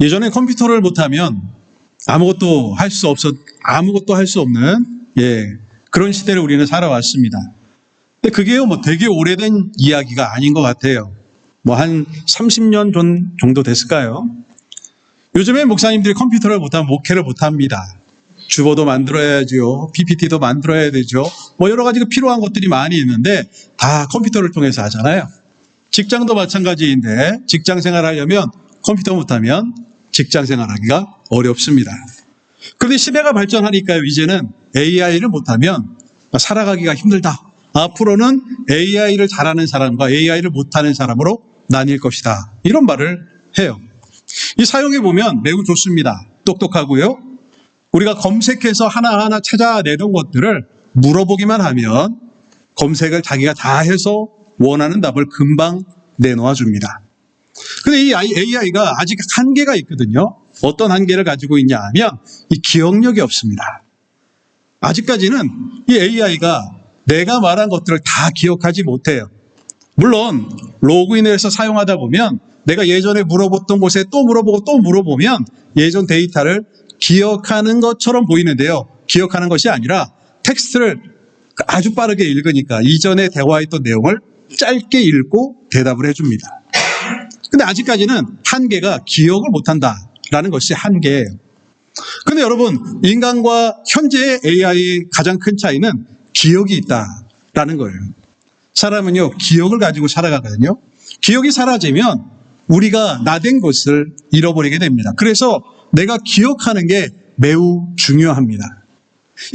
예전에 컴퓨터를 못하면 아무것도 할 수 없는 그런 시대를 우리는 살아왔습니다. 근데 그게요, 되게 오래된 이야기가 아닌 것 같아요. 한 30년 전 정도 됐을까요? 요즘에 목사님들이 컴퓨터를 못하면 목회를 못합니다. 주보도 만들어야죠. PPT도 만들어야 되죠. 여러 가지 필요한 것들이 많이 있는데 다 컴퓨터를 통해서 하잖아요. 직장도 마찬가지인데 직장 생활하려면 컴퓨터 못하면 직장 생활하기가 어렵습니다. 그런데 시대가 발전하니까요, 이제는 AI를 못하면 살아가기가 힘들다. 앞으로는 AI를 잘하는 사람과 AI를 못하는 사람으로 나뉠 것이다. 이런 말을 해요. 이 사용해보면 매우 좋습니다. 똑똑하고요. 우리가 검색해서 하나하나 찾아내는 것들을 물어보기만 하면 검색을 자기가 다 해서 원하는 답을 금방 내놓아 줍니다. 근데 이 AI가 아직 한계가 있거든요. 어떤 한계를 가지고 있냐 하면 이 기억력이 없습니다. 아직까지는 이 AI가 내가 말한 것들을 다 기억하지 못해요. 물론 로그인을 해서 사용하다 보면 내가 예전에 물어봤던 곳에 또 물어보고 또 물어보면 예전 데이터를 기억하는 것처럼 보이는데요. 기억하는 것이 아니라 텍스트를 아주 빠르게 읽으니까 이전에 대화했던 내용을 짧게 읽고 대답을 해줍니다. 근데 아직까지는 한계가 기억을 못한다라는 것이 한계예요. 근데 여러분, 인간과 현재의 AI의 가장 큰 차이는 기억이 있다라는 거예요. 사람은요, 기억을 가지고 살아가거든요. 기억이 사라지면 우리가 나된 것을 잃어버리게 됩니다. 그래서 내가 기억하는 게 매우 중요합니다.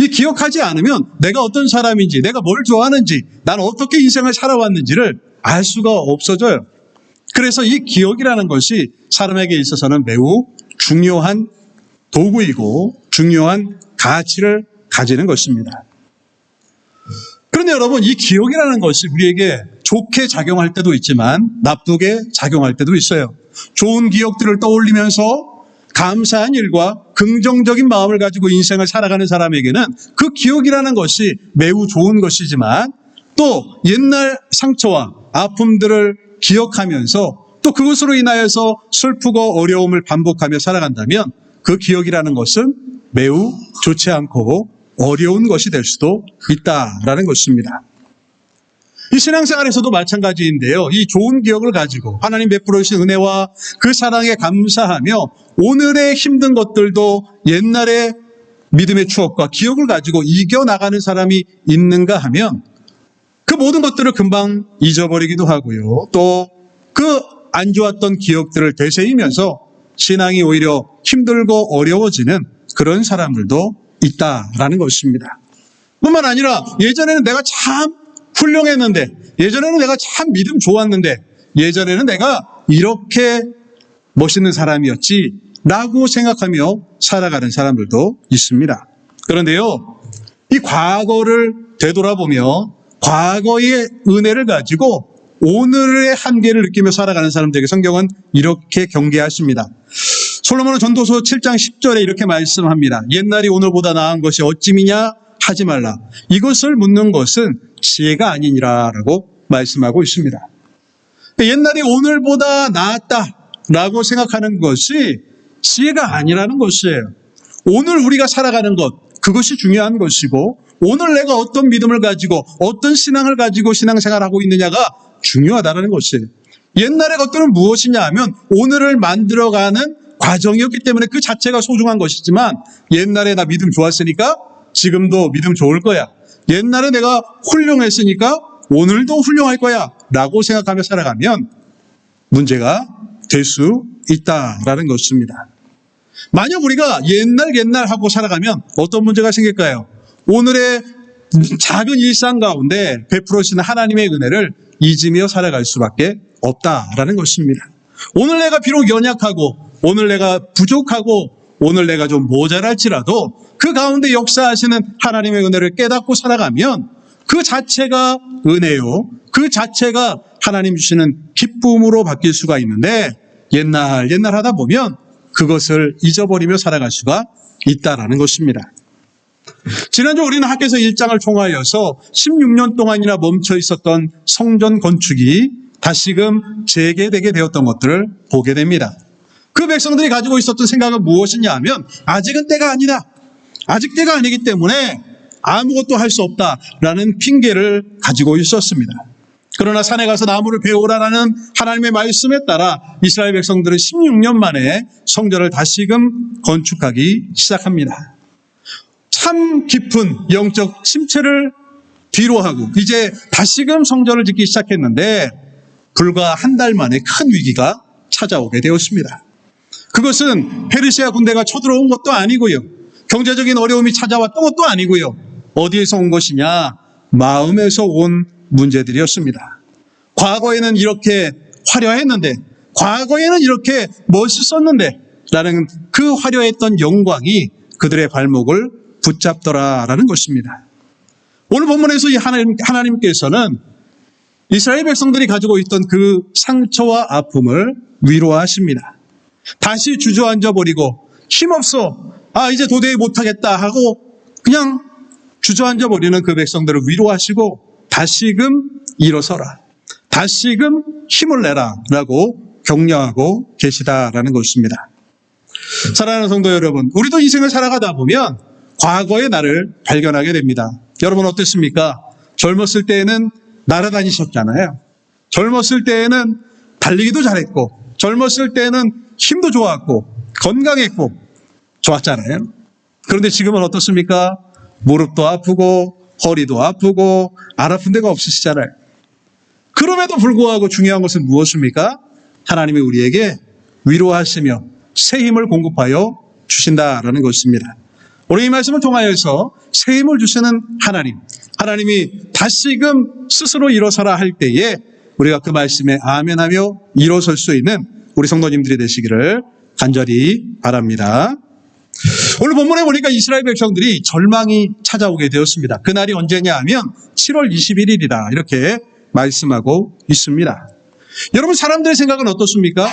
이 기억하지 않으면 내가 어떤 사람인지, 내가 뭘 좋아하는지, 난 어떻게 인생을 살아왔는지를 알 수가 없어져요. 그래서 이 기억이라는 것이 사람에게 있어서는 매우 중요한 도구이고 중요한 가치를 가지는 것입니다. 그런데 여러분, 이 기억이라는 것이 우리에게 좋게 작용할 때도 있지만 나쁘게 작용할 때도 있어요. 좋은 기억들을 떠올리면서 감사한 일과 긍정적인 마음을 가지고 인생을 살아가는 사람에게는 그 기억이라는 것이 매우 좋은 것이지만 또 옛날 상처와 아픔들을 기억하면서 또 그것으로 인하여서 슬프고 어려움을 반복하며 살아간다면 그 기억이라는 것은 매우 좋지 않고 어려운 것이 될 수도 있다라는 것입니다. 이 신앙생활에서도 마찬가지인데요. 이 좋은 기억을 가지고 하나님 베풀어 주신 은혜와 그 사랑에 감사하며 오늘의 힘든 것들도 옛날의 믿음의 추억과 기억을 가지고 이겨나가는 사람이 있는가 하면 그 모든 것들을 금방 잊어버리기도 하고요. 또 그 안 좋았던 기억들을 되새기면서 신앙이 오히려 힘들고 어려워지는 그런 사람들도 있다라는 것입니다. 뿐만 아니라 예전에는 내가 참 훌륭했는데, 예전에는 내가 참 믿음 좋았는데, 예전에는 내가 이렇게 멋있는 사람이었지 라고 생각하며 살아가는 사람들도 있습니다. 그런데요, 이 과거를 되돌아보며 과거의 은혜를 가지고 오늘의 한계를 느끼며 살아가는 사람들에게 성경은 이렇게 경계하십니다. 솔로몬은 전도서 7장 10절에 이렇게 말씀합니다. 옛날이 오늘보다 나은 것이 어찌미냐 하지 말라. 이것을 묻는 것은 지혜가 아니니라 라고 말씀하고 있습니다. 옛날이 오늘보다 나았다라고 생각하는 것이 지혜가 아니라는 것이에요. 오늘 우리가 살아가는 것, 그것이 중요한 것이고 오늘 내가 어떤 믿음을 가지고 어떤 신앙을 가지고 신앙생활하고 있느냐가 중요하다는 것이에요. 옛날의 것들은 무엇이냐 하면 오늘을 만들어가는 과정이었기 때문에 그 자체가 소중한 것이지만 옛날에 나 믿음 좋았으니까 지금도 믿음 좋을 거야. 옛날에 내가 훌륭했으니까 오늘도 훌륭할 거야 라고 생각하며 살아가면 문제가 될 수 있다라는 것입니다. 만약 우리가 옛날 하고 살아가면 어떤 문제가 생길까요? 오늘의 작은 일상 가운데 베풀어 주시는 하나님의 은혜를 잊으며 살아갈 수밖에 없다라는 것입니다. 오늘 내가 비록 연약하고 오늘 내가 부족하고 오늘 내가 좀 모자랄지라도 그 가운데 역사하시는 하나님의 은혜를 깨닫고 살아가면 그 자체가 은혜요. 그 자체가 하나님 주시는 기쁨으로 바뀔 수가 있는데 옛날 하다 보면 그것을 잊어버리며 살아갈 수가 있다라는 것입니다. 지난주 우리는 학교에서 1장을 통하여서 16년 동안이나 멈춰 있었던 성전 건축이 다시금 재개되게 되었던 것들을 보게 됩니다. 그 백성들이 가지고 있었던 생각은 무엇이냐 하면 아직은 때가 아니다. 아직 때가 아니기 때문에 아무것도 할 수 없다라는 핑계를 가지고 있었습니다. 그러나 산에 가서 나무를 베어오라라는 하나님의 말씀에 따라 이스라엘 백성들은 16년 만에 성전을 다시금 건축하기 시작합니다. 참 깊은 영적 침체를 뒤로 하고 이제 다시금 성전을 짓기 시작했는데 불과 한 달 만에 큰 위기가 찾아오게 되었습니다. 그것은 페르시아 군대가 쳐들어온 것도 아니고요. 경제적인 어려움이 찾아왔던 것도 아니고요. 어디에서 온 것이냐? 마음에서 온 문제들이었습니다. 과거에는 이렇게 화려했는데, 과거에는 이렇게 멋있었는데 라는 그 화려했던 영광이 그들의 발목을 붙잡더라라는 것입니다. 오늘 본문에서 이 하나님께서는 이스라엘 백성들이 가지고 있던 그 상처와 아픔을 위로하십니다. 다시 주저앉아 버리고 힘없어, 이제 도저히 못하겠다 하고 그냥 주저앉아 버리는 그 백성들을 위로하시고 다시금 일어서라, 다시금 힘을 내라 라고 격려하고 계시다라는 것입니다. 사랑하는 성도 여러분, 우리도 인생을 살아가다 보면 과거의 나를 발견하게 됩니다. 여러분 어땠습니까? 젊었을 때에는 날아다니셨잖아요. 젊었을 때에는 달리기도 잘했고, 젊었을 때에는 힘도 좋았고, 건강했고, 좋았잖아요. 그런데 지금은 어떻습니까? 무릎도 아프고, 허리도 아프고, 안 아픈 데가 없으시잖아요. 그럼에도 불구하고 중요한 것은 무엇입니까? 하나님이 우리에게 위로하시며 새 힘을 공급하여 주신다라는 것입니다. 우리 이 말씀을 통하여서 새 힘을 주시는 하나님이 다시금 스스로 일어서라 할 때에 우리가 그 말씀에 아멘하며 일어설 수 있는 우리 성도님들이 되시기를 간절히 바랍니다. 오늘 본문에 보니까 이스라엘 백성들이 절망이 찾아오게 되었습니다. 그날이 언제냐 하면 7월 21일이다 이렇게 말씀하고 있습니다. 여러분, 사람들의 생각은 어떻습니까?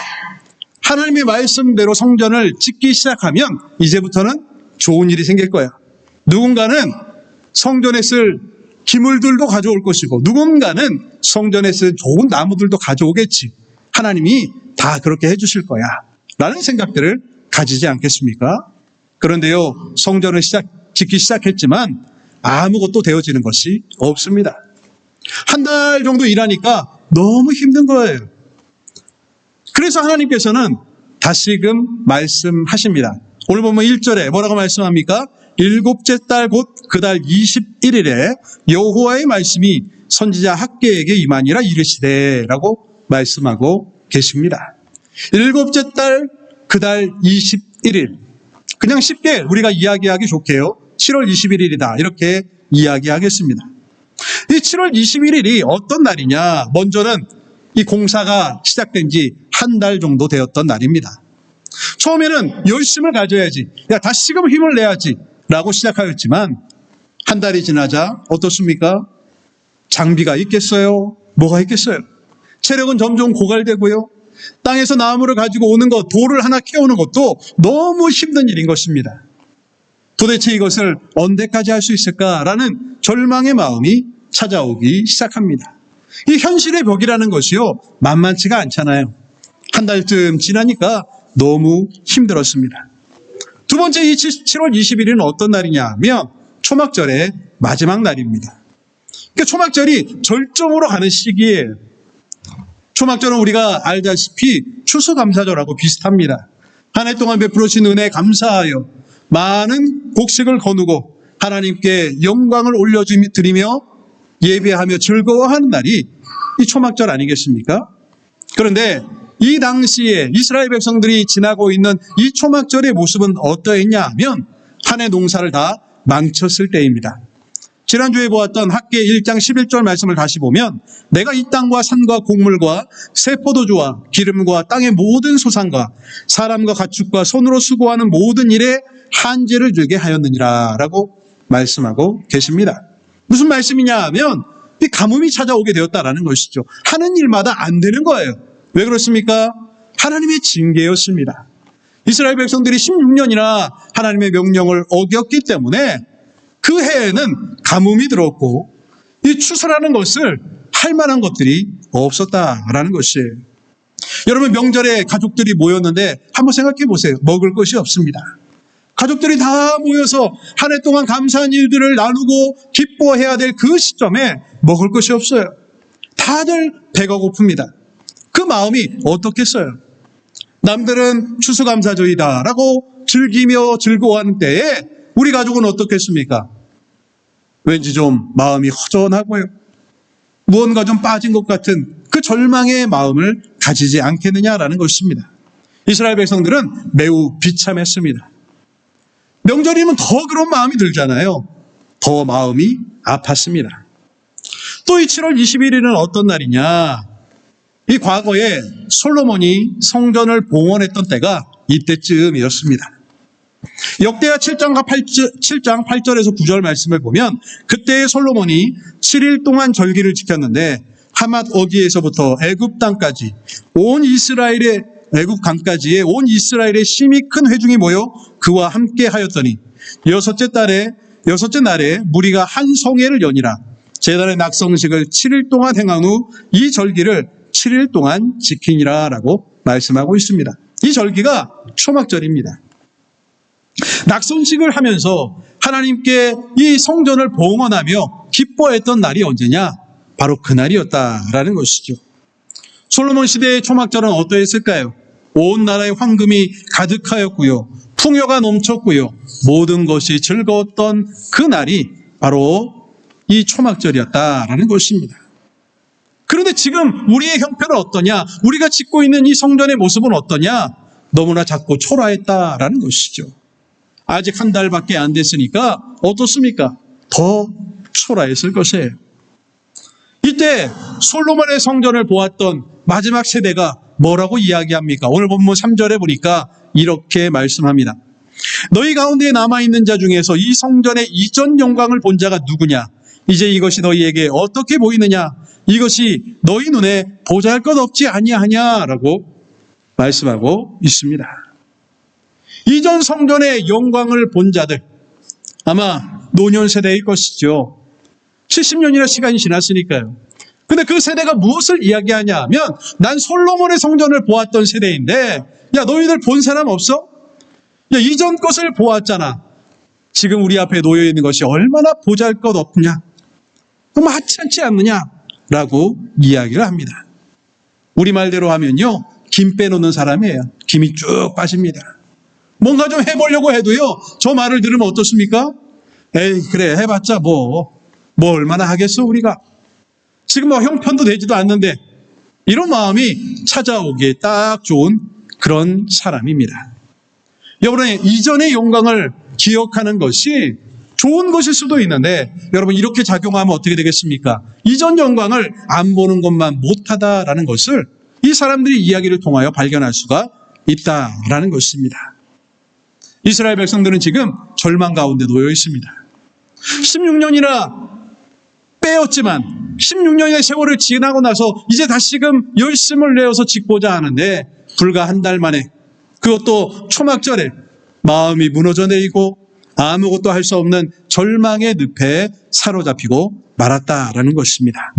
하나님의 말씀대로 성전을 짓기 시작하면 이제부터는 좋은 일이 생길 거야. 누군가는 성전에 쓸 기물들도 가져올 것이고, 누군가는 성전에 쓸 좋은 나무들도 가져오겠지. 하나님이 다 그렇게 해주실 거야 라는 생각들을 가지지 않겠습니까? 그런데요, 성전을 짓기 시작했지만 아무것도 되어지는 것이 없습니다. 한 달 정도 일하니까 너무 힘든 거예요. 그래서 하나님께서는 다시금 말씀하십니다. 오늘 보면 1절에 뭐라고 말씀합니까? 일곱째 달 곧 그 달 21일에 여호와의 말씀이 선지자 학개에게 임하니라 이르시되 라고 말씀하고 계십니다. 일곱째 달 그 달 21일, 그냥 쉽게 우리가 이야기하기 좋게요, 7월 21일이다 이렇게 이야기하겠습니다. 이 7월 21일이 어떤 날이냐? 먼저는 이 공사가 시작된 지 한 달 정도 되었던 날입니다. 처음에는 열심을 가져야지, 다시금 힘을 내야지 라고 시작하였지만 한 달이 지나자 어떻습니까? 장비가 있겠어요? 뭐가 있겠어요? 체력은 점점 고갈되고요, 땅에서 나무를 가지고 오는 것, 돌을 하나 캐오는 것도 너무 힘든 일인 것입니다. 도대체 이것을 언제까지 할 수 있을까라는 절망의 마음이 찾아오기 시작합니다. 이 현실의 벽이라는 것이요, 만만치가 않잖아요. 한 달쯤 지나니까 너무 힘들었습니다. 두 번째, 이 7월 21일은 어떤 날이냐 하면 초막절의 마지막 날입니다. 그러니까 초막절이 절정으로 가는 시기예요. 초막절은 우리가 알다시피 추수감사절하고 비슷합니다. 한 해 동안 베풀어주신 은혜에 감사하여 많은 곡식을 거두고 하나님께 영광을 올려드리며 예배하며 즐거워하는 날이 이 초막절 아니겠습니까? 그런데 이 당시에 이스라엘 백성들이 지나고 있는 이 초막절의 모습은 어떠했냐 하면 한 해 농사를 다 망쳤을 때입니다. 지난주에 보았던 학개 1장 11절 말씀을 다시 보면 내가 이 땅과 산과 곡물과 새 포도주와 기름과 땅의 모든 소산과 사람과 가축과 손으로 수고하는 모든 일에 한제를 들게 하였느니라 라고 말씀하고 계십니다. 무슨 말씀이냐 하면 이 가뭄이 찾아오게 되었다라는 것이죠. 하는 일마다 안 되는 거예요. 왜 그렇습니까? 하나님의 징계였습니다. 이스라엘 백성들이 16년이나 하나님의 명령을 어겼기 때문에 그 해에는 가뭄이 들었고 이 추수라는 것을 할 만한 것들이 없었다라는 것이에요. 여러분, 명절에 가족들이 모였는데 한번 생각해 보세요. 먹을 것이 없습니다. 가족들이 다 모여서 한 해 동안 감사한 일들을 나누고 기뻐해야 될 그 시점에 먹을 것이 없어요. 다들 배가 고픕니다. 그 마음이 어떻겠어요? 남들은 추수감사절이다라고 즐기며 즐거워하는 때에 우리 가족은 어떻겠습니까? 왠지 좀 마음이 허전하고요. 무언가 좀 빠진 것 같은 그 절망의 마음을 가지지 않겠느냐라는 것입니다. 이스라엘 백성들은 매우 비참했습니다. 명절이면 더 그런 마음이 들잖아요. 더 마음이 아팠습니다. 또 이 7월 21일은 어떤 날이냐? 이 과거에 솔로몬이 성전을 봉헌했던 때가 이때쯤이었습니다. 역대하 7장 8절에서 9절 말씀을 보면 그때의 솔로몬이 7일 동안 절기를 지켰는데 하맛 어기에서부터 애굽 땅까지 온 이스라엘의 애굽 강까지의 온 이스라엘의 심히 큰 회중이 모여 그와 함께 하였더니 여섯째 날에 무리가 한 성회를 여니라. 제단의 낙성식을 7일 동안 행한 후 이 절기를 7일 동안 지키니라 라고 말씀하고 있습니다. 이 절기가 초막절입니다. 낙성식을 하면서 하나님께 이 성전을 봉헌하며 기뻐했던 날이 언제냐? 바로 그날이었다라는 것이죠. 솔로몬 시대의 초막절은 어떠했을까요? 온 나라의 황금이 가득하였고요. 풍요가 넘쳤고요. 모든 것이 즐거웠던 그 날이 바로 이 초막절이었다라는 것입니다. 그런데 지금 우리의 형편은 어떠냐? 우리가 짓고 있는 이 성전의 모습은 어떠냐? 너무나 작고 초라했다라는 것이죠. 아직 한 달밖에 안 됐으니까 어떻습니까? 더 초라했을 것이에요. 이때 솔로몬의 성전을 보았던 마지막 세대가 뭐라고 이야기합니까? 오늘 본문 3절에 보니까 이렇게 말씀합니다. 너희 가운데 남아있는 자 중에서 이 성전의 이전 영광을 본 자가 누구냐? 이제 이것이 너희에게 어떻게 보이느냐? 이것이 너희 눈에 보잘것없지 아니하냐라고 말씀하고 있습니다. 이전 성전의 영광을 본 자들, 아마 노년 세대일 것이죠. 70년이나 시간이 지났으니까요. 근데 그 세대가 무엇을 이야기하냐 하면 난 솔로몬의 성전을 보았던 세대인데 야, 너희들 본 사람 없어? 야, 이전 것을 보았잖아. 지금 우리 앞에 놓여 있는 것이 얼마나 보잘것없냐? 그럼 하찮지 않느냐라고 이야기를 합니다. 우리말대로 하면요, 김 빼놓는 사람이에요. 김이 쭉 빠집니다. 뭔가 좀 해보려고 해도요, 저 말을 들으면 어떻습니까? 에이, 그래, 해봤자 뭐 얼마나 하겠어, 우리가. 지금 뭐 형편도 되지도 않는데, 이런 마음이 찾아오기에 딱 좋은 그런 사람입니다. 여러분의 이전의 영광을 기억하는 것이 좋은 것일 수도 있는데, 여러분 이렇게 작용하면 어떻게 되겠습니까? 이전 영광을 안 보는 것만 못하다라는 것을 이 사람들이 이야기를 통하여 발견할 수가 있다라는 것입니다. 이스라엘 백성들은 지금 절망 가운데 놓여 있습니다. 16년이나 빼었지만 16년의 세월을 지나고 나서 이제 다시금 열심을 내어서 짓고자 하는데 불과 한 달 만에, 그것도 초막절에 마음이 무너져 내리고 아무것도 할 수 없는 절망의 늪에 사로잡히고 말았다라는 것입니다.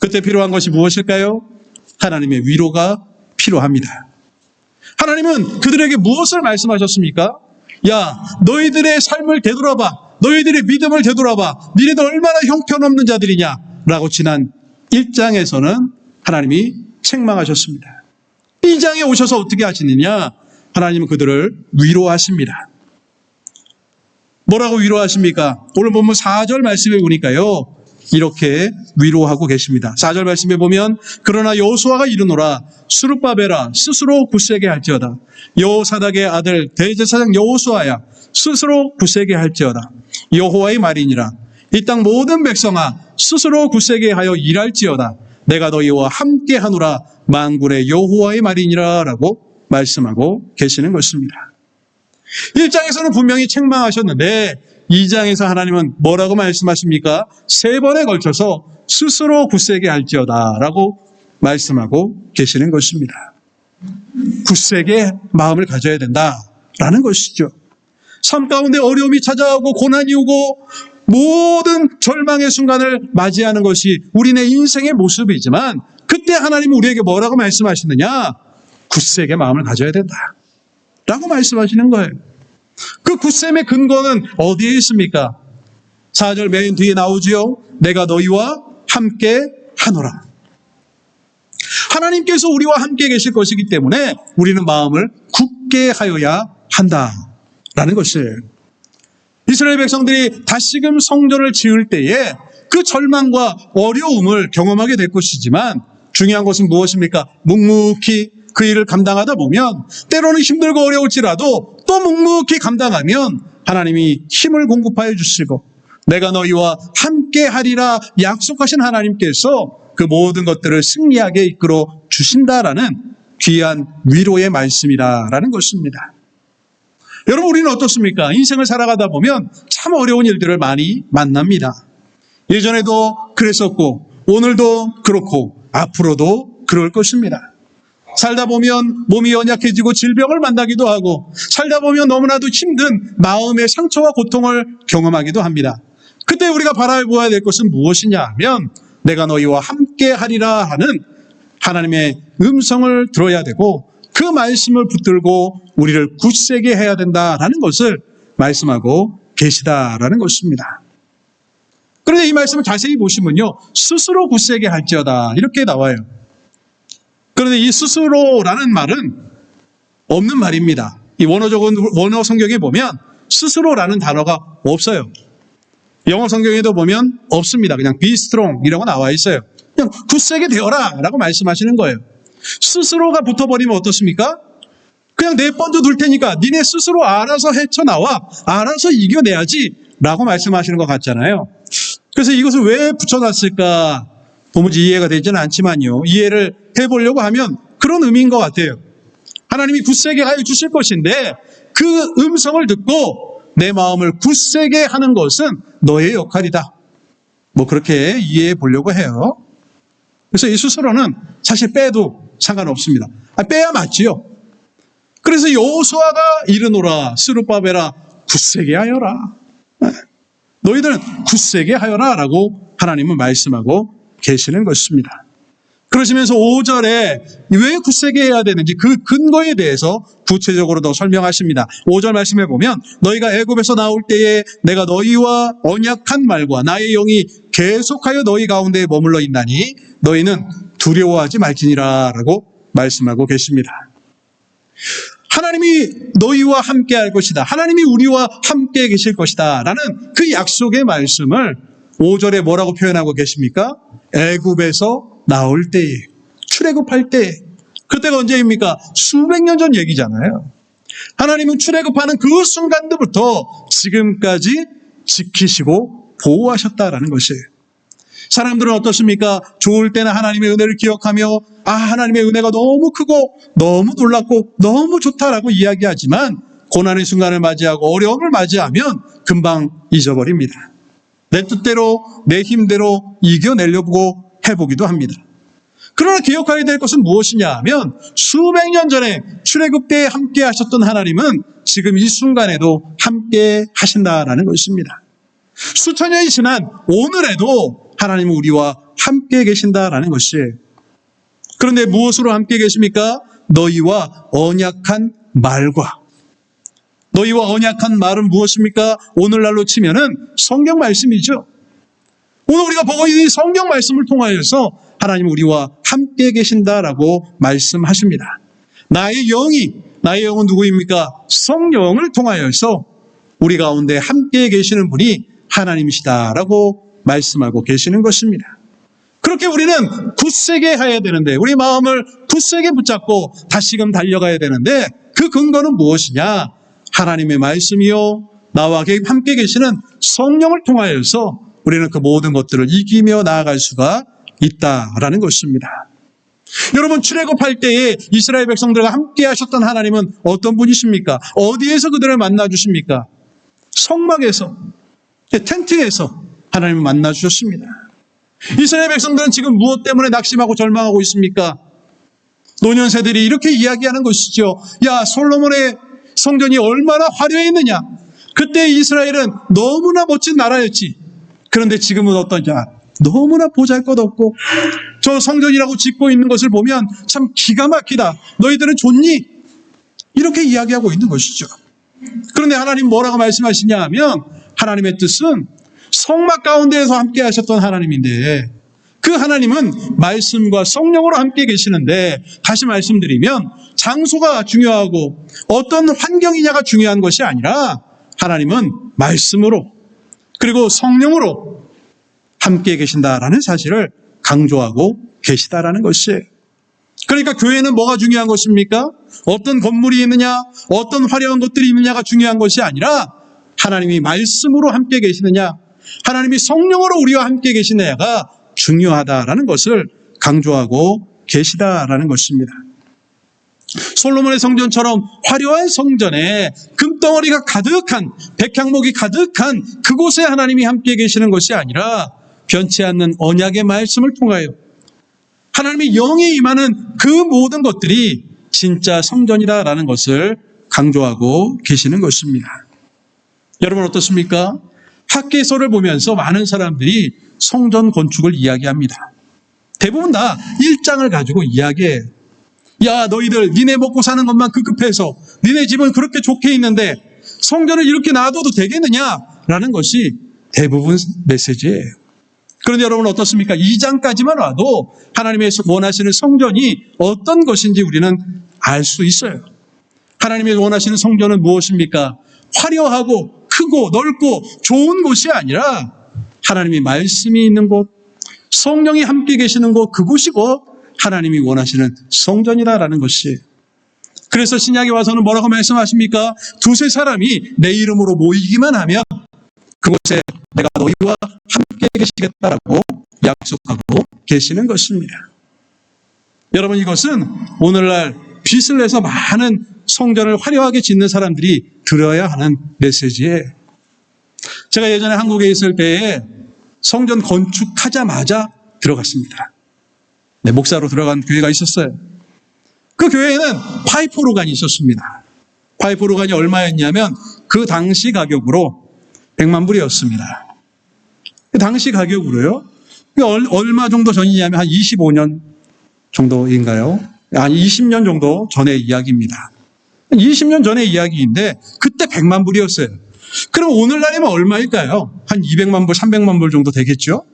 그때 필요한 것이 무엇일까요? 하나님의 위로가 필요합니다. 하나님은 그들에게 무엇을 말씀하셨습니까? 야, 너희들의 삶을 되돌아봐. 너희들의 믿음을 되돌아봐. 니네들 얼마나 형편없는 자들이냐 라고 지난 1장에서는 하나님이 책망하셨습니다. 2장에 오셔서 어떻게 하시느냐? 하나님은 그들을 위로하십니다. 뭐라고 위로하십니까? 오늘 본문 4절 말씀에 보니까요, 이렇게 위로하고 계십니다. 4절 말씀에 보면 그러나 여호수아가 이르노라 스룹바벨아 스스로 굳세게 할지어다. 여호사닥의 아들 대제사장 여호수아야 스스로 굳세게 할지어다. 여호와의 말이니라. 이 땅 모든 백성아 스스로 굳세게 하여 일할지어다. 내가 너희와 함께 하노라. 만군의 여호와의 말이니라 라고 말씀하고 계시는 것입니다. 1장에서는 분명히 책망하셨는데 2장에서 하나님은 뭐라고 말씀하십니까? 3번에 걸쳐서 스스로 굳세게 할지어다 라고 말씀하고 계시는 것입니다. 굳세게 마음을 가져야 된다라는 것이죠. 삶 가운데 어려움이 찾아오고 고난이 오고 모든 절망의 순간을 맞이하는 것이 우리네 인생의 모습이지만 그때 하나님은 우리에게 뭐라고 말씀하시느냐? 굳세게 마음을 가져야 된다 라고 말씀하시는 거예요. 그 굳셈의 근거는 어디에 있습니까? 4절 맨 뒤에 나오지요. 내가 너희와 함께 하노라. 하나님께서 우리와 함께 계실 것이기 때문에 우리는 마음을 굳게 하여야 한다라는 것이에요. 이스라엘 백성들이 다시금 성전을 지을 때에 그 절망과 어려움을 경험하게 될 것이지만 중요한 것은 무엇입니까? 묵묵히 그 일을 감당하다 보면 때로는 힘들고 어려울지라도 또 묵묵히 감당하면 하나님이 힘을 공급하여 주시고 내가 너희와 함께 하리라 약속하신 하나님께서 그 모든 것들을 승리하게 이끌어 주신다라는 귀한 위로의 말씀이다라는 것입니다. 여러분, 우리는 어떻습니까? 인생을 살아가다 보면 참 어려운 일들을 많이 만납니다. 예전에도 그랬었고 오늘도 그렇고 앞으로도 그럴 것입니다. 살다 보면 몸이 연약해지고 질병을 만나기도 하고 살다 보면 너무나도 힘든 마음의 상처와 고통을 경험하기도 합니다. 그때 우리가 바라보아야 될 것은 무엇이냐 하면 내가 너희와 함께 하리라 하는 하나님의 음성을 들어야 되고 그 말씀을 붙들고 우리를 굳세게 해야 된다라는 것을 말씀하고 계시다라는 것입니다. 그런데 이 말씀을 자세히 보시면요. 스스로 굳세게 할지어다 이렇게 나와요. 그런데 이 스스로라는 말은 없는 말입니다. 이 원어 성경에 보면 스스로라는 단어가 없어요. 영어 성경에도 보면 없습니다. 그냥 be strong 이라고 나와 있어요. 그냥 굳세게 되어라 라고 말씀하시는 거예요. 스스로가 붙어버리면 어떻습니까? 그냥 내 번도 둘 테니까 니네 스스로 알아서 헤쳐나와 알아서 이겨내야지 라고 말씀하시는 것 같잖아요. 그래서 이것을 왜 붙여놨을까 도무지 이해가 되지는 않지만요. 이해를 해보려고 하면 그런 의미인 것 같아요. 하나님이 굳세게 하여 주실 것인데 그 음성을 듣고 내 마음을 굳세게 하는 것은 너의 역할이다. 뭐 그렇게 이해해 보려고 해요. 그래서 이 스스로는 사실 빼도 상관없습니다. 빼야 맞지요. 그래서 여호수아가 이르노라 스룹바벨아 굳세게 하여라. 너희들은 굳세게 하여라 라고 하나님은 말씀하고 계시는 것입니다. 그러시면서 5절에 왜 굳세게 해야 되는지 그 근거에 대해서 구체적으로 더 설명하십니다. 5절 말씀해 보면 너희가 애굽에서 나올 때에 내가 너희와 언약한 말과 나의 영이 계속하여 너희 가운데에 머물러 있나니 너희는 두려워하지 말지니라 라고 말씀하고 계십니다. 하나님이 너희와 함께 할 것이다. 하나님이 우리와 함께 계실 것이다 라는 그 약속의 말씀을 5절에 뭐라고 표현하고 계십니까? 애굽에서 나올 때에, 출애굽할 때에. 그때가 언제입니까? 수백 년 전 얘기잖아요. 하나님은 출애굽하는 그 순간부터 지금까지 지키시고 보호하셨다라는 것이에요. 사람들은 어떻습니까? 좋을 때는 하나님의 은혜를 기억하며 하나님의 은혜가 너무 크고 너무 놀랍고 너무 좋다라고 이야기하지만 고난의 순간을 맞이하고 어려움을 맞이하면 금방 잊어버립니다. 내 뜻대로 내 힘대로 이겨내려고 해보기도 합니다. 그러나 기억해야 될 것은 무엇이냐 하면 수백 년 전에 출애굽 때에 함께 하셨던 하나님은 지금 이 순간에도 함께 하신다라는 것입니다. 수천 년이 지난 오늘에도 하나님은 우리와 함께 계신다라는 것이에요. 그런데 무엇으로 함께 계십니까? 너희와 언약한 말과. 너희와 언약한 말은 무엇입니까? 오늘날로 치면은 성경 말씀이죠. 오늘 우리가 보고 있는 성경 말씀을 통하여서 하나님은 우리와 함께 계신다라고 말씀하십니다. 나의 영은 누구입니까? 성령을 통하여서 우리 가운데 함께 계시는 분이 하나님이시다라고 말씀하고 계시는 것입니다. 그렇게 우리는 굳세게 해야 되는데 우리 마음을 굳세게 붙잡고 다시금 달려가야 되는데 그 근거는 무엇이냐? 하나님의 말씀이요 나와 함께 계시는 성령을 통하여서 우리는 그 모든 것들을 이기며 나아갈 수가 있다라는 것입니다. 여러분 출애굽할 때에 이스라엘 백성들과 함께 하셨던 하나님은 어떤 분이십니까? 어디에서 그들을 만나 주십니까? 성막에서, 텐트에서 하나님을 만나 주셨습니다. 이스라엘 백성들은 지금 무엇 때문에 낙심하고 절망하고 있습니까? 노년세들이 이렇게 이야기하는 것이죠. 야, 솔로몬의 성전이 얼마나 화려했느냐. 그때 이스라엘은 너무나 멋진 나라였지. 그런데 지금은 어떠냐? 너무나 보잘것없고 저 성전이라고 짓고 있는 것을 보면 참 기가 막히다. 너희들은 좋니? 이렇게 이야기하고 있는 것이죠. 그런데 하나님 뭐라고 말씀하시냐 하면 하나님의 뜻은 성막 가운데에서 함께 하셨던 하나님인데 그 하나님은 말씀과 성령으로 함께 계시는데 다시 말씀드리면 장소가 중요하고 어떤 환경이냐가 중요한 것이 아니라 하나님은 말씀으로 그리고 성령으로 함께 계신다라는 사실을 강조하고 계시다라는 것이에요. 그러니까 교회는 뭐가 중요한 것입니까? 어떤 건물이 있느냐, 어떤 화려한 것들이 있느냐가 중요한 것이 아니라 하나님이 말씀으로 함께 계시느냐, 하나님이 성령으로 우리와 함께 계시느냐가 중요하다라는 것을 강조하고 계시다라는 것입니다. 솔로몬의 성전처럼 화려한 성전에 금덩어리가 가득한, 백향목이 가득한 그곳에 하나님이 함께 계시는 것이 아니라 변치 않는 언약의 말씀을 통하여 하나님의 영이 임하는 그 모든 것들이 진짜 성전이다라는 것을 강조하고 계시는 것입니다. 여러분 어떻습니까? 학개서를 보면서 많은 사람들이 성전 건축을 이야기합니다. 대부분 다 1장을 가지고 이야기해요. 야, 너희들 니네 먹고 사는 것만 급급해서 니네 집은 그렇게 좋게 있는데 성전을 이렇게 놔둬도 되겠느냐라는 것이 대부분 메시지예요. 그런데 여러분 어떻습니까? 2장까지만 와도 하나님의 원하시는 성전이 어떤 것인지 우리는 알 수 있어요. 하나님의 원하시는 성전은 무엇입니까? 화려하고 크고 넓고 좋은 곳이 아니라 하나님의 말씀이 있는 곳, 성령이 함께 계시는 곳, 그곳이고 하나님이 원하시는 성전이다라는 것이. 그래서 신약에 와서는 뭐라고 말씀하십니까? 두세 사람이 내 이름으로 모이기만 하면 그곳에 내가 너희와 함께 계시겠다라고 약속하고 계시는 것입니다. 여러분 이것은 오늘날 빚을 내서 많은 성전을 화려하게 짓는 사람들이 들어야 하는 메시지예요. 제가 예전에 한국에 있을 때에 성전 건축하자마자 들어갔습니다. 네, 목사로 들어간 교회가 있었어요. 그 교회에는 파이프 오르간이 있었습니다. 파이프 오르간이 얼마였냐면 그 당시 가격으로 100만 불이었습니다. 그 당시 가격으로요. 얼마 정도 전이냐면 한 25년 정도인가요? 한 20년 정도 전의 이야기입니다. 20년 전의 이야기인데 그때 100만 불이었어요. 그럼 오늘날이면 얼마일까요? 한 200만 불, 300만 불 정도 되겠죠?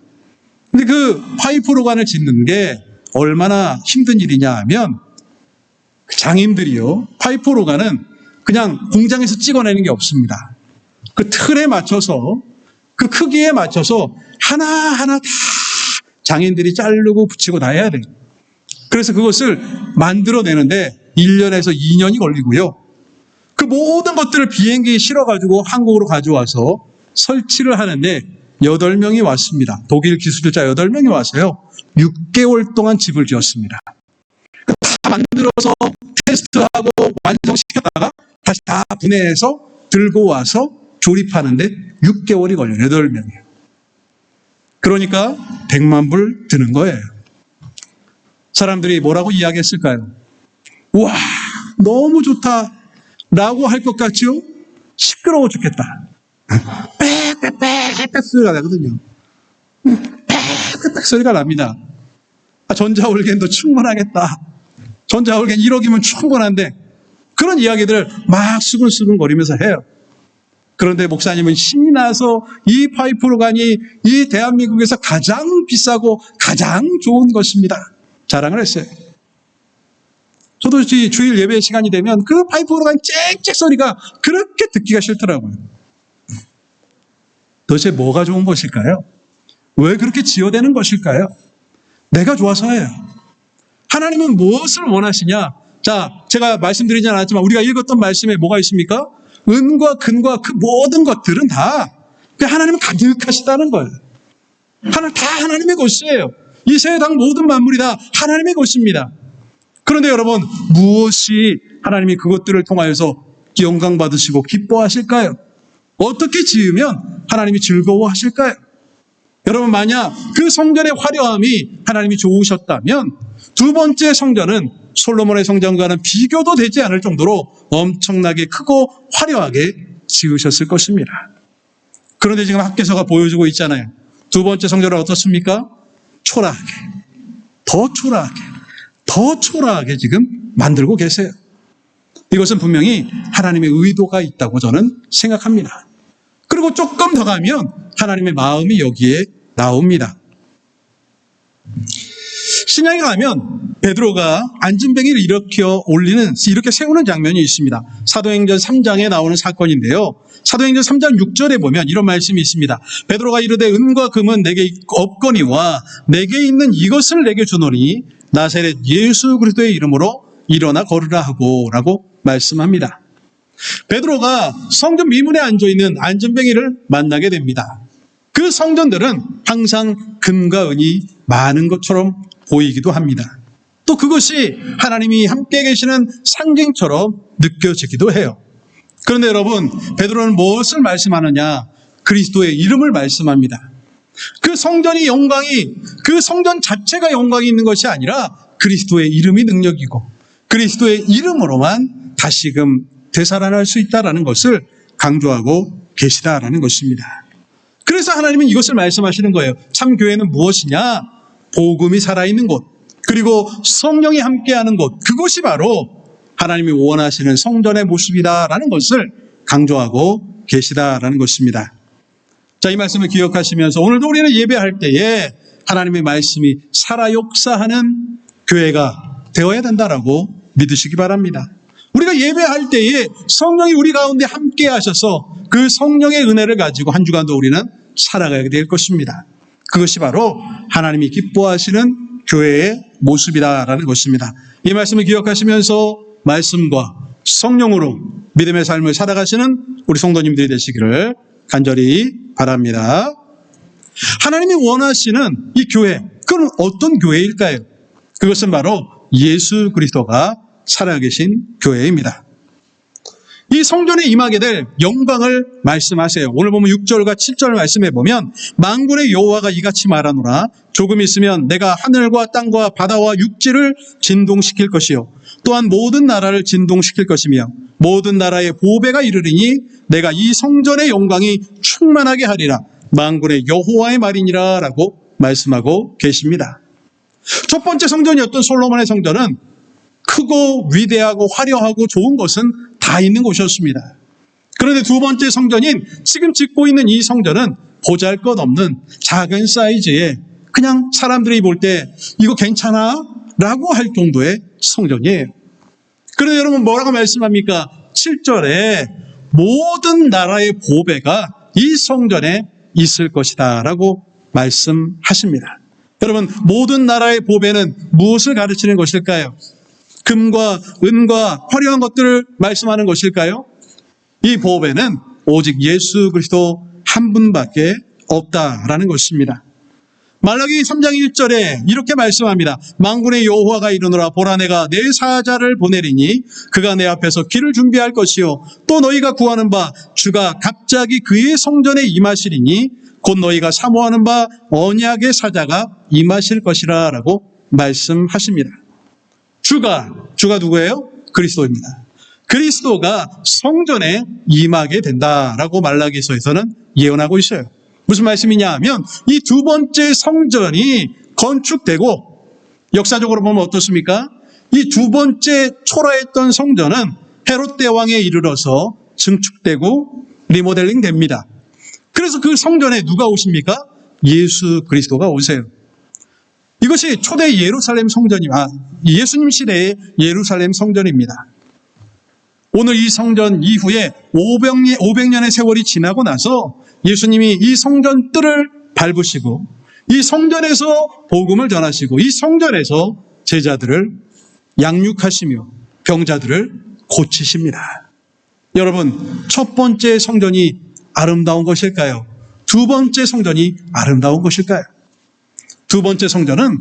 근데 그 파이프 오르간을 짓는 게 얼마나 힘든 일이냐 하면 그 장인들이요. 파이프 오르간은 그냥 공장에서 찍어내는 게 없습니다. 그 틀에 맞춰서 그 크기에 맞춰서 하나하나 다 장인들이 자르고 붙이고 다 해야 돼요. 그래서 그것을 만들어내는데 1년에서 2년이 걸리고요. 그 모든 것들을 비행기에 실어가지고 한국으로 가져와서 설치를 하는데 8명이 왔습니다. 독일 기술자 8명이 와서요. 6개월 동안 집을 지었습니다. 다 만들어서 테스트하고 완성시켰다가 다시 다 분해해서 들고 와서 조립하는데 6개월이 걸려요. 8명이에요. 그러니까 100만 불 드는 거예요. 사람들이 뭐라고 이야기했을까요? 와, 너무 좋다 라고 할 것 같죠? 시끄러워 죽겠다. 빽빽빽 소리가 나거든요. 빽빽빽 소리가 납니다. 전자올겐도 충분하겠다. 전자올겐 1억이면 충분한데 그런 이야기들을 막 수근수근 거리면서 해요. 그런데 목사님은 신이 나서 이 파이프 오르간이 이 대한민국에서 가장 비싸고 가장 좋은 것입니다. 자랑을 했어요. 저도 주일 예배 시간이 되면 그 파이프 오르간 짹짹 소리가 그렇게 듣기가 싫더라고요. 도대체 뭐가 좋은 것일까요? 왜 그렇게 지어대는 것일까요? 내가 좋아서예요. 하나님은 무엇을 원하시냐? 자, 제가 말씀드리지 않았지만 우리가 읽었던 말씀에 뭐가 있습니까? 은과 금과 그 모든 것들은 다 하나님은 가득하시다는 거예요. 다 하나님의 것이에요. 이 세상 모든 만물이 다 하나님의 것입니다. 그런데 여러분 무엇이 하나님이 그것들을 통하여서 영광 받으시고 기뻐하실까요? 어떻게 지으면 하나님이 즐거워하실까요? 여러분 만약 그 성전의 화려함이 하나님이 좋으셨다면 두 번째 성전은 솔로몬의 성전과는 비교도 되지 않을 정도로 엄청나게 크고 화려하게 지으셨을 것입니다. 그런데 지금 학개서가 보여주고 있잖아요. 두 번째 성전은 어떻습니까? 초라하게. 더 초라하게 지금 만들고 계세요. 이것은 분명히 하나님의 의도가 있다고 저는 생각합니다. 그리고 조금 더 가면 하나님의 마음이 여기에 나옵니다. 신약에 가면 베드로가 안진뱅이를 이렇게 세우는 장면이 있습니다. 사도행전 3장에 나오는 사건인데요. 사도행전 3장 6절에 보면 이런 말씀이 있습니다. 베드로가 이르되 은과 금은 내게 없거니와 내게 있는 이것을 내게 주노니 나사렛 예수 그리스도의 이름으로 일어나 걸으라 하고 라고 말씀합니다. 베드로가 성전 미문에 앉아있는 안진뱅이를 만나게 됩니다. 그 성전들은 항상 금과 은이 많은 것처럼 보이기도 합니다. 또 그것이 하나님이 함께 계시는 상징처럼 느껴지기도 해요. 그런데 여러분, 베드로는 무엇을 말씀하느냐? 그리스도의 이름을 말씀합니다. 그 성전이 영광이, 그 성전 자체가 영광이 있는 것이 아니라 그리스도의 이름이 능력이고 그리스도의 이름으로만 다시금 되살아날 수 있다는 것을 강조하고 계시다라는 것입니다. 그래서 하나님은 이것을 말씀하시는 거예요. 참 교회는 무엇이냐? 복음이 살아있는 곳, 그리고 성령이 함께하는 곳, 그것이 바로 하나님이 원하시는 성전의 모습이다라는 것을 강조하고 계시다라는 것입니다. 자, 이 말씀을 기억하시면서 오늘도 우리는 예배할 때에 하나님의 말씀이 살아 역사하는 교회가 되어야 된다라고 믿으시기 바랍니다. 우리가 예배할 때에 성령이 우리 가운데 함께 하셔서 그 성령의 은혜를 가지고 한 주간도 우리는 살아가야 될 것입니다. 그것이 바로 하나님이 기뻐하시는 교회의 모습이다라는 것입니다. 이 말씀을 기억하시면서 말씀과 성령으로 믿음의 삶을 살아가시는 우리 성도님들이 되시기를 간절히 바랍니다. 하나님이 원하시는 이 교회, 그건 어떤 교회일까요? 그것은 바로 예수 그리스도가 살아계신 교회입니다. 이 성전에 임하게 될 영광을 말씀하세요. 오늘 보면 6절과 7절 말씀해 보면 만군의 여호와가 이같이 말하노라. 조금 있으면 내가 하늘과 땅과 바다와 육지를 진동시킬 것이요 또한 모든 나라를 진동시킬 것이며 모든 나라의 보배가 이르리니 내가 이 성전의 영광이 충만하게 하리라. 만군의 여호와의 말이니라 라고 말씀하고 계십니다. 첫 번째 성전이었던 솔로몬의 성전은 크고 위대하고 화려하고 좋은 것은 다 있는 곳이었습니다. 그런데 두 번째 성전인 지금 짓고 있는 이 성전은 보잘것없는 작은 사이즈의 그냥 사람들이 볼 때 이거 괜찮아? 라고 할 정도의 성전이에요. 그런데 여러분 뭐라고 말씀합니까? 7절에 모든 나라의 보배가 이 성전에 있을 것이다 라고 말씀하십니다. 여러분, 모든 나라의 보배는 무엇을 가르치는 것일까요? 금과 은과 화려한 것들을 말씀하는 것일까요? 이 보배는 오직 예수 그리스도 한 분밖에 없다라는 것입니다. 말라기 3장 1절에 이렇게 말씀합니다. 만군의 여호와가 이르노라. 보라, 내가 내 사자를 보내리니 그가 내 앞에서 길을 준비할 것이요 또 너희가 구하는 바 주가 갑자기 그의 성전에 임하시리니 곧 너희가 사모하는 바 언약의 사자가 임하실 것이라 라고 말씀하십니다. 주가 누구예요? 그리스도입니다. 그리스도가 성전에 임하게 된다라고 말라기서에서는 예언하고 있어요. 무슨 말씀이냐 하면 이 두 번째 성전이 건축되고 역사적으로 보면 어떻습니까? 이 두 번째 초라했던 성전은 헤롯 대왕에 이르러서 증축되고 리모델링 됩니다. 그래서 그 성전에 누가 오십니까? 예수 그리스도가 오세요. 이것이 초대 예루살렘 예수님 시대의 예루살렘 성전입니다. 오늘 이 성전 이후에 500년의 세월이 지나고 나서 예수님이 이 성전 뜰을 밟으시고 이 성전에서 복음을 전하시고 이 성전에서 제자들을 양육하시며 병자들을 고치십니다. 여러분, 첫 번째 성전이 아름다운 것일까요? 두 번째 성전이 아름다운 것일까요? 두 번째 성전은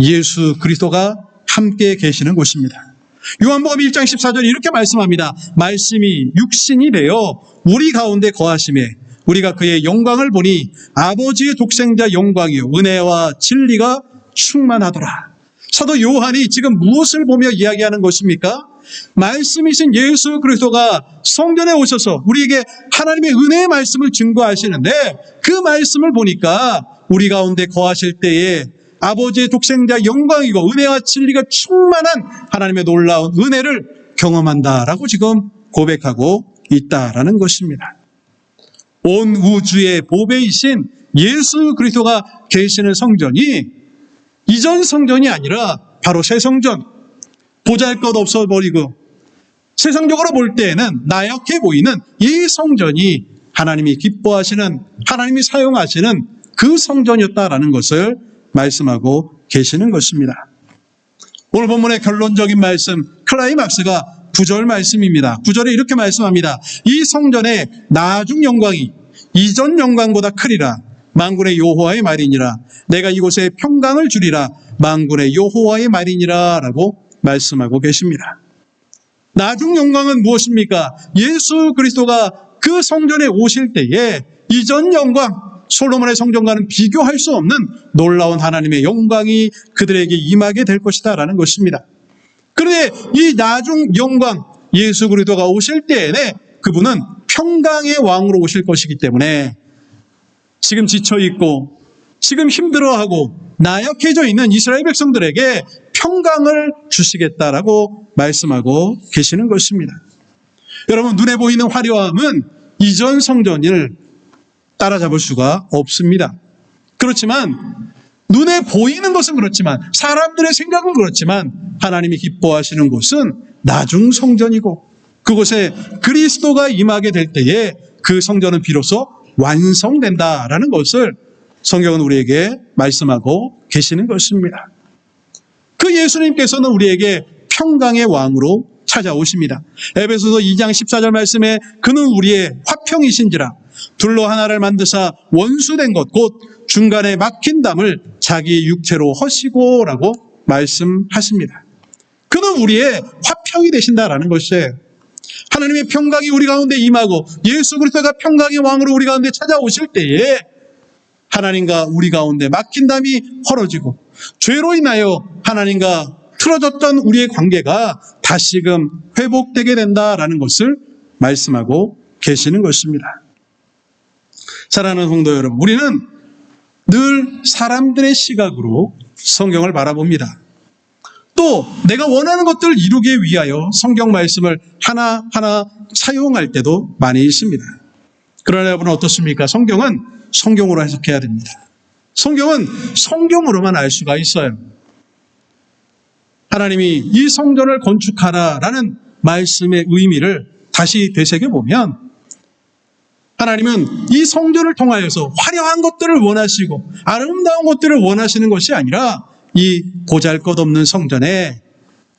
예수 그리스도가 함께 계시는 곳입니다. 요한복음 1장 14절에 이렇게 말씀합니다. 말씀이 육신이 되어 우리 가운데 거하심에 우리가 그의 영광을 보니 아버지의 독생자 영광이요 은혜와 진리가 충만하더라. 사도 요한이 지금 무엇을 보며 이야기하는 것입니까? 말씀이신 예수 그리스도가 성전에 오셔서 우리에게 하나님의 은혜의 말씀을 증거하시는데 그 말씀을 보니까 우리 가운데 거하실 때에 아버지의 독생자 영광이고 은혜와 진리가 충만한 하나님의 놀라운 은혜를 경험한다라고 지금 고백하고 있다라는 것입니다. 온 우주의 보배이신 예수 그리스도가 계시는 성전이 이전 성전이 아니라 바로 새 성전, 보잘것없어 버리고 세상적으로 볼 때에는 나약해 보이는 이 성전이 하나님이 기뻐하시는, 하나님이 사용하시는 그 성전이었다라는 것을 말씀하고 계시는 것입니다. 오늘 본문의 결론적인 말씀, 클라이막스가 9절 말씀입니다. 9절에 이렇게 말씀합니다. 이 성전의 나중 영광이 이전 영광보다 크리라. 만군의 여호와의 말이니라. 내가 이곳에 평강을 주리라. 만군의 여호와의 말이니라 라고 말씀하고 계십니다. 나중 영광은 무엇입니까? 예수 그리스도가 그 성전에 오실 때에 이전 영광, 솔로몬의 성전과는 비교할 수 없는 놀라운 하나님의 영광이 그들에게 임하게 될 것이다 라는 것입니다. 그런데 이 나중 영광, 예수 그리스도가 오실 때에 그분은 평강의 왕으로 오실 것이기 때문에 지금 지쳐있고 지금 힘들어하고 나약해져 있는 이스라엘 백성들에게 평강을 주시겠다라고 말씀하고 계시는 것입니다. 여러분, 눈에 보이는 화려함은 이전 성전을 따라잡을 수가 없습니다. 그렇지만 눈에 보이는 것은 그렇지만 사람들의 생각은 그렇지만 하나님이 기뻐하시는 곳은 나중 성전이고 그곳에 그리스도가 임하게 될 때에 그 성전은 비로소 완성된다라는 것을 성경은 우리에게 말씀하고 계시는 것입니다. 그 예수님께서는 우리에게 평강의 왕으로 찾아오십니다. 에베소서 2장 14절 말씀에 그는 우리의 화평이신지라 둘로 하나를 만드사 원수된 것 곧 중간에 막힌 담을 자기 육체로 허시고 라고 말씀하십니다. 그는 우리의 화평이 되신다라는 것이에요. 하나님의 평강이 우리 가운데 임하고 예수 그리스도가 평강의 왕으로 우리 가운데 찾아오실 때에 하나님과 우리 가운데 막힌 담이 헐어지고 죄로 인하여 하나님과 틀어졌던 우리의 관계가 다시금 회복되게 된다라는 것을 말씀하고 계시는 것입니다. 사랑하는 성도 여러분, 우리는 늘 사람들의 시각으로 성경을 바라봅니다. 또 내가 원하는 것들을 이루기 위하여 성경 말씀을 하나하나 차용할 때도 많이 있습니다. 그러나 여러분 어떻습니까? 성경은 성경으로 해석해야 됩니다. 성경은 성경으로만 알 수가 있어요. 하나님이 이 성전을 건축하라라는 말씀의 의미를 다시 되새겨보면 하나님은 이 성전을 통하여서 화려한 것들을 원하시고 아름다운 것들을 원하시는 것이 아니라 이 보잘것없는 성전에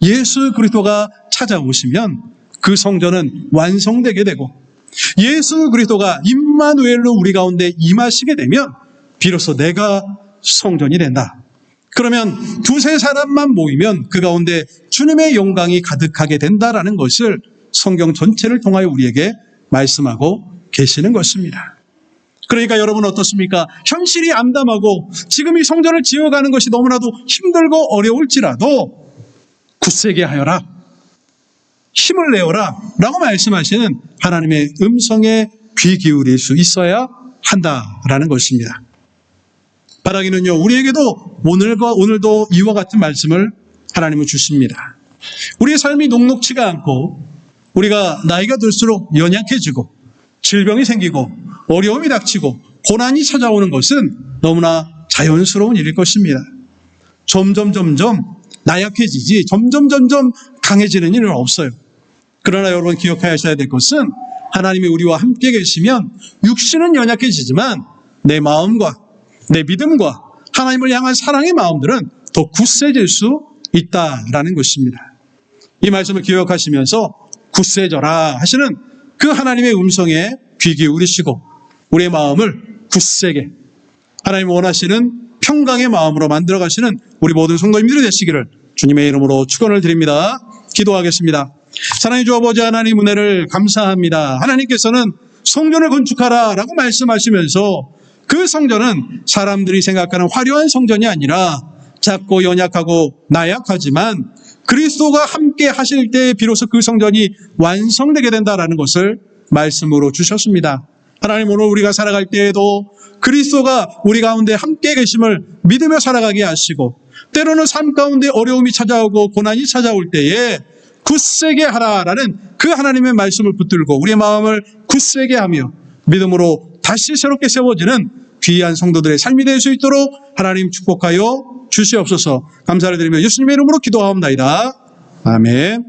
예수 그리스도가 찾아오시면 그 성전은 완성되게 되고 예수 그리스도가 임마누엘로 우리 가운데 임하시게 되면 비로소 내가 성전이 된다. 그러면 두세 사람만 모이면 그 가운데 주님의 영광이 가득하게 된다라는 것을 성경 전체를 통하여 우리에게 말씀하고 계시는 것입니다. 그러니까 여러분 어떻습니까? 현실이 암담하고 지금 이 성전을 지어가는 것이 너무나도 힘들고 어려울지라도 굳세게 하여라, 힘을 내어라 라고 말씀하시는 하나님의 음성에 귀 기울일 수 있어야 한다라는 것입니다. 바라기는요, 우리에게도 오늘도 이와 같은 말씀을 하나님은 주십니다. 우리의 삶이 녹록치가 않고 우리가 나이가 들수록 연약해지고 질병이 생기고 어려움이 닥치고 고난이 찾아오는 것은 너무나 자연스러운 일일 것입니다. 점점 나약해지지 점점 강해지는 일은 없어요. 그러나 여러분 기억하셔야 될 것은 하나님이 우리와 함께 계시면 육신은 연약해지지만 내 마음과 내 믿음과 하나님을 향한 사랑의 마음들은 더 굳세질 수 있다라는 것입니다. 이 말씀을 기억하시면서 굳세져라 하시는 그 하나님의 음성에 귀 기울이시고 우리의 마음을 굳세게 하나님 원하시는 평강의 마음으로 만들어 가시는 우리 모든 성도님들이 되시기를 주님의 이름으로 축원을 드립니다. 기도하겠습니다. 사랑의 주 아버지 하나님 은혜를 감사합니다. 하나님께서는 성전을 건축하라 라고 말씀하시면서 그 성전은 사람들이 생각하는 화려한 성전이 아니라 작고 연약하고 나약하지만 그리스도가 함께 하실 때 비로소 그 성전이 완성되게 된다라는 것을 말씀으로 주셨습니다. 하나님, 오늘 우리가 살아갈 때에도 그리스도가 우리 가운데 함께 계심을 믿으며 살아가게 하시고, 때로는 삶 가운데 어려움이 찾아오고 고난이 찾아올 때에 굳세게 하라라는 그 하나님의 말씀을 붙들고 우리의 마음을 굳세게 하며 믿음으로 다시 새롭게 세워지는 귀한 성도들의 삶이 될 수 있도록 하나님 축복하여 주시옵소서. 감사를 드리며 예수님의 이름으로 기도하옵나이다. 아멘.